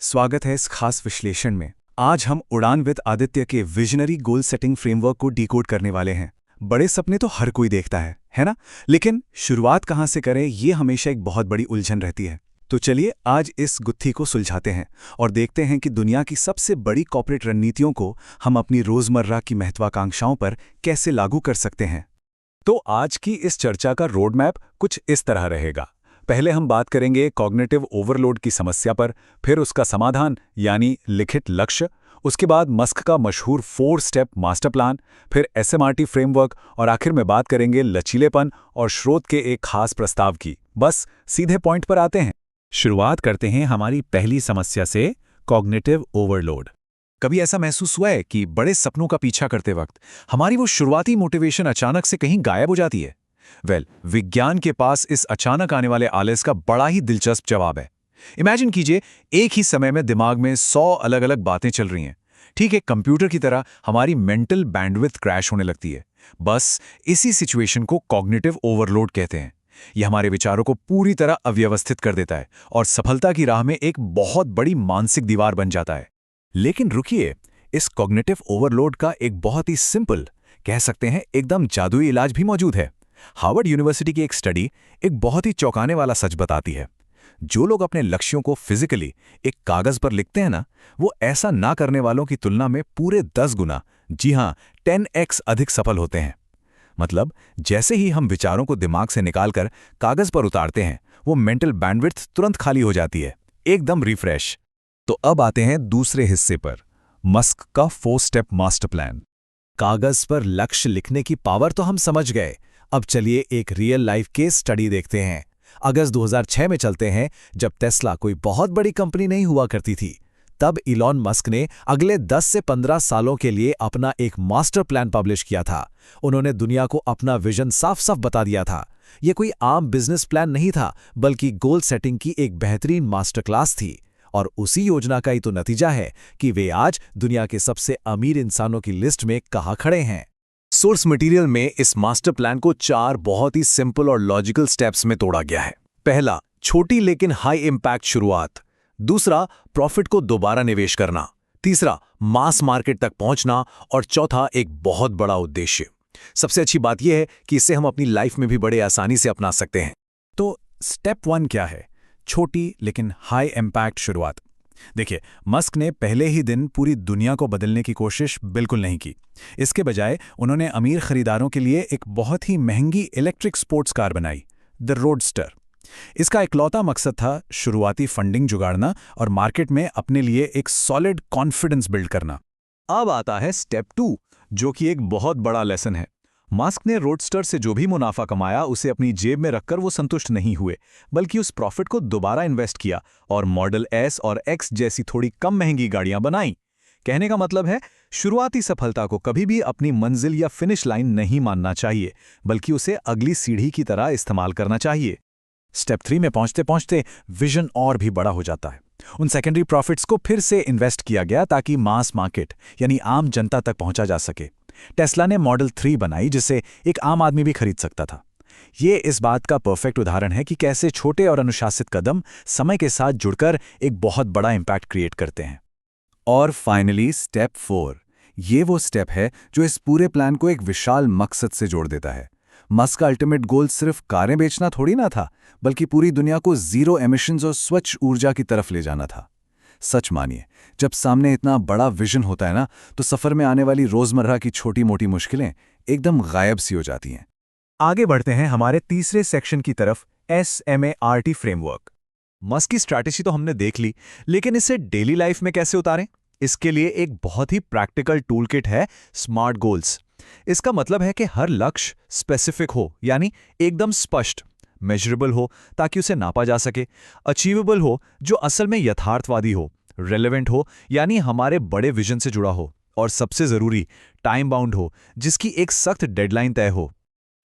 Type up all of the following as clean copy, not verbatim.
स्वागत है इस खास विश्लेषण में। आज हम उड़ान विद आदित्य के विजनरी गोल सेटिंग फ्रेमवर्क को डिकोड करने वाले हैं। बड़े सपने तो हर कोई देखता है ना? लेकिन शुरुआत कहाँ से करें, ये हमेशा एक बहुत बड़ी उलझन रहती है। तो चलिए आज इस गुत्थी को सुलझाते हैं और देखते हैं कि दुनिया की सबसे बड़ी कॉर्पोरेट रणनीतियों को हम अपनी रोजमर्रा की महत्वाकांक्षाओं पर कैसे लागू कर सकते हैं। तो आज की इस चर्चा का रोड मैप कुछ इस तरह रहेगा। पहले हम बात करेंगे कॉग्निटिव ओवरलोड की समस्या पर, फिर उसका समाधान यानी लिखित लक्ष्य, उसके बाद मस्क का मशहूर 4 स्टेप मास्टर प्लान, फिर एसएमआरटी फ्रेमवर्क और आखिर में बात करेंगे लचीलेपन और स्रोत के एक खास प्रस्ताव की। बस सीधे पॉइंट पर आते हैं। शुरुआत करते हैं हमारी पहली समस्या से, कॉग्निटिव ओवरलोड। कभी ऐसा महसूस हुआ है कि बड़े सपनों का पीछा करते वक्त हमारी वो शुरुआती मोटिवेशन अचानक से कहीं गायब हो जाती है? विज्ञान के पास इस अचानक आने वाले आलस का बड़ा ही दिलचस्प जवाब है। इमेजिन कीजिए, एक ही समय में दिमाग में 100 अलग अलग बातें चल रही हैं। ठीक है, कंप्यूटर की तरह हमारी मेंटल बैंडविड्थ क्रैश होने लगती है। बस इसी सिचुएशन को कॉग्निटिव ओवरलोड कहते हैं। यह हमारे विचारों को पूरी तरह अव्यवस्थित कर देता है और सफलता की राह में एक बहुत बड़ी मानसिक दीवार बन जाता है। लेकिन रुकिए, इस कॉग्निटिव ओवरलोड का एक बहुत ही सिंपल, कह सकते हैं एकदम जादुई इलाज भी मौजूद है। हार्वर्ड यूनिवर्सिटी की एक स्टडी एक बहुत ही चौंकाने वाला सच बताती है। जो लोग अपने लक्ष्यों को फिजिकली एक कागज पर लिखते हैं ना, वो ऐसा ना करने वालों की तुलना में पूरे 10 गुना, जी हां 10x अधिक सफल होते हैं। मतलब जैसे ही हम विचारों को दिमाग से निकालकर कागज पर उतारते हैं, वो मेंटल बैंडविड्थ तुरंत खाली हो जाती है, एकदम रिफ्रेश। तो अब आते हैं दूसरे हिस्से पर, मस्क का 4 स्टेप मास्टर प्लान। कागज पर लक्ष्य लिखने की पावर तो हम समझ गए। अब चलिए एक रियल लाइफ केस स्टडी देखते हैं। अगस्त 2006 में चलते हैं, जब टेस्ला कोई बहुत बड़ी कंपनी नहीं हुआ करती थी। तब इलॉन मस्क ने अगले 10 से 15 सालों के लिए अपना एक मास्टर प्लान पब्लिश किया था। उन्होंने दुनिया को अपना विजन साफ साफ बता दिया था। यह कोई आम बिजनेस प्लान नहीं था, बल्कि गोल सेटिंग की एक बेहतरीन मास्टर क्लास थी। और उसी योजना का ही तो नतीजा है कि वे आज दुनिया के सबसे अमीर इंसानों की लिस्ट में कहाँ खड़े हैं। सोर्स मटेरियल में इस मास्टर प्लान को 4 बहुत ही सिंपल और लॉजिकल स्टेप्स में तोड़ा गया है। पहला, छोटी लेकिन हाई इंपैक्ट शुरुआत। दूसरा, प्रॉफिट को दोबारा निवेश करना। तीसरा, मास मार्केट तक पहुंचना। और चौथा, एक बहुत बड़ा उद्देश्य। सबसे अच्छी बात यह है कि इसे हम अपनी लाइफ में भी बड़े आसानी से अपना सकते हैं। तो स्टेप 1 क्या है? छोटी लेकिन हाई इंपैक्ट शुरुआत। देखिए, मस्क ने पहले ही दिन पूरी दुनिया को बदलने की कोशिश बिल्कुल नहीं की। इसके बजाय उन्होंने अमीर खरीदारों के लिए एक बहुत ही महंगी इलेक्ट्रिक स्पोर्ट्स कार बनाई, द रोडस्टर। इसका इकलौता मकसद था शुरुआती फंडिंग जुगाड़ना और मार्केट में अपने लिए एक सॉलिड कॉन्फिडेंस बिल्ड करना। अब आता है स्टेप 2, जो कि एक बहुत बड़ा लेसन है। मस्क ने रोडस्टर से जो भी मुनाफा कमाया, उसे अपनी जेब में रखकर वो संतुष्ट नहीं हुए, बल्कि उस प्रॉफिट को दोबारा इन्वेस्ट किया और मॉडल एस और एक्स जैसी थोड़ी कम महंगी गाड़ियां बनाई। कहने का मतलब है, शुरुआती सफलता को कभी भी अपनी मंजिल या फिनिश लाइन नहीं मानना चाहिए, बल्कि उसे अगली सीढ़ी की तरह इस्तेमाल करना चाहिए। स्टेप 3 में पहुंचते पहुंचते विजन और भी बड़ा हो जाता है। उन सेकेंडरी प्रॉफिट्स को फिर से इन्वेस्ट किया गया ताकि मास मार्केट यानी आम जनता तक पहुंचा जा सके। टेस्ला ने मॉडल 3 बनाई, जिसे एक आम आदमी भी खरीद सकता था। ये इस बात का परफेक्ट उदाहरण है कि कैसे छोटे और अनुशासित कदम समय के साथ जुड़कर एक बहुत बड़ा इंपैक्ट क्रिएट करते हैं। और फाइनली स्टेप 4, ये वो स्टेप है जो इस पूरे प्लान को एक विशाल मकसद से जोड़ देता है। मस्क का अल्टीमेट गोल सिर्फ कारें बेचना थोड़ी ना था, बल्कि पूरी दुनिया को जीरो एमिशंस और स्वच्छ ऊर्जा की तरफ ले जाना था। सच मानिए, जब सामने इतना बड़ा विजन होता है ना, तो सफर में आने वाली रोजमर्रा की छोटी मोटी मुश्किलें एकदम गायब सी हो जाती हैं। आगे बढ़ते हैं हमारे तीसरे सेक्शन की तरफ, SMART फ्रेमवर्क। मस्क की स्ट्रैटेजी तो हमने देख ली, लेकिन इसे डेली लाइफ में कैसे उतारें? इसके लिए एक बहुत ही प्रैक्टिकल टूल किट है, स्मार्ट गोल्स। इसका मतलब है कि हर लक्ष्य स्पेसिफिक हो, यानी एकदम स्पष्ट, मेजरेबल हो ताकि उसे नापा जा सके, अचीवेबल हो जो असल में यथार्थवादी हो, रेलेवेंट हो यानी हमारे बड़े विजन से जुड़ा हो, और सबसे जरूरी टाइम बाउंड हो, जिसकी एक सख्त डेडलाइन तय हो।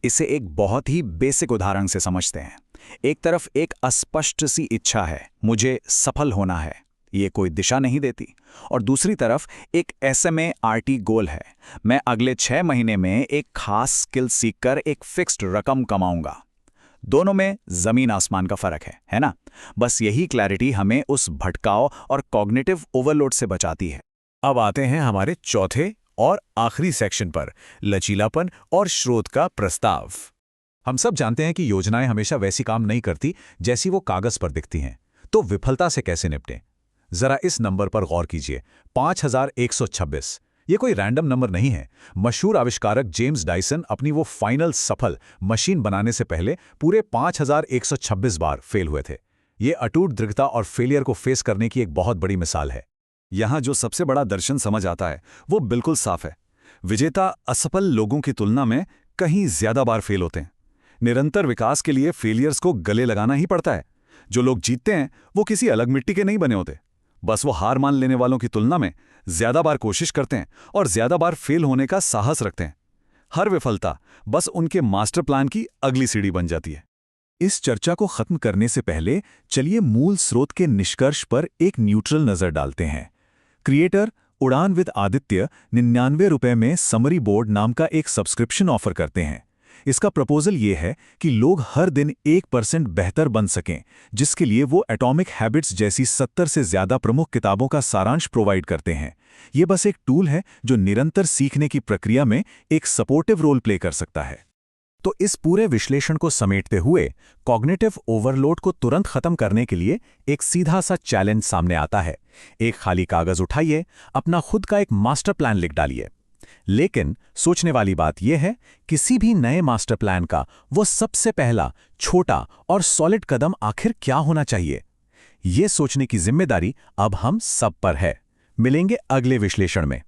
इसे एक बहुत ही बेसिक उदाहरण से समझते हैं। एक तरफ एक अस्पष्ट सी इच्छा है, मुझे सफल होना है, ये कोई दिशा नहीं देती, और दूसरी तरफ एक SMART गोल है, मैं अगले 6 महीने में एक खास स्किल सीखकर एक फिक्स्ड रकम कमाऊंगा। दोनों में जमीन आसमान का फर्क है ना? बस यही क्लैरिटी हमें उस भटकाव और कॉग्निटिव ओवरलोड से बचाती है। अब आते हैं हमारे चौथे और आखिरी सेक्शन पर, लचीलापन और स्रोत का प्रस्ताव। हम सब जानते हैं कि योजनाएं हमेशा वैसी काम नहीं करती जैसी वो कागज पर दिखती हैं। तो विफलता से कैसे निपटें? जरा इस नंबर पर गौर कीजिए, 5126। ये कोई रैंडम नंबर नहीं है। मशहूर आविष्कारक जेम्स डायसन अपनी वो फाइनल सफल मशीन बनाने से पहले पूरे 5126 बार फेल हुए थे। ये अटूट दृढ़ता और फेलियर को फेस करने की एक बहुत बड़ी मिसाल है। यहाँ जो सबसे बड़ा दर्शन समझ आता है वो बिल्कुल साफ है। विजेता असफल लोगों की तुलना में कहीं ज्यादा बार फेल होते हैं। निरंतर विकास के लिए फेलियर्स को गले लगाना ही पड़ता है। जो लोग जीतते हैं वो किसी अलग मिट्टी के नहीं बने होते, बस वो हार मान लेने वालों की तुलना में ज्यादा बार कोशिश करते हैं और ज्यादा बार फेल होने का साहस रखते हैं। हर विफलता बस उनके मास्टर प्लान की अगली सीढ़ी बन जाती है। इस चर्चा को खत्म करने से पहले चलिए मूल स्रोत के निष्कर्ष पर एक न्यूट्रल नजर डालते हैं। क्रिएटर उड़ान विद आदित्य 99 रुपए में समरी बोर्ड नाम का एक सब्सक्रिप्शन ऑफर करते हैं। इसका प्रपोजल ये है कि लोग हर दिन 1% बेहतर बन सकें, जिसके लिए वो एटॉमिक हैबिट्स जैसी 70 से ज्यादा प्रमुख किताबों का सारांश प्रोवाइड करते हैं। ये बस एक टूल है जो निरंतर सीखने की प्रक्रिया में एक सपोर्टिव रोल प्ले कर सकता है। तो इस पूरे विश्लेषण को समेटते हुए कॉग्निटिव ओवरलोड को तुरंत खत्म करने के लिए एक सीधा सा चैलेंज सामने आता है। एक खाली कागज उठाइए, अपना खुद का एक मास्टर प्लान लिख डालिए। लेकिन सोचने वाली बात यह है, किसी भी नए मास्टर प्लान का वो सबसे पहला छोटा और सॉलिड कदम आखिर क्या होना चाहिए? ये सोचने की जिम्मेदारी अब हम सब पर है। मिलेंगे अगले विश्लेषण में।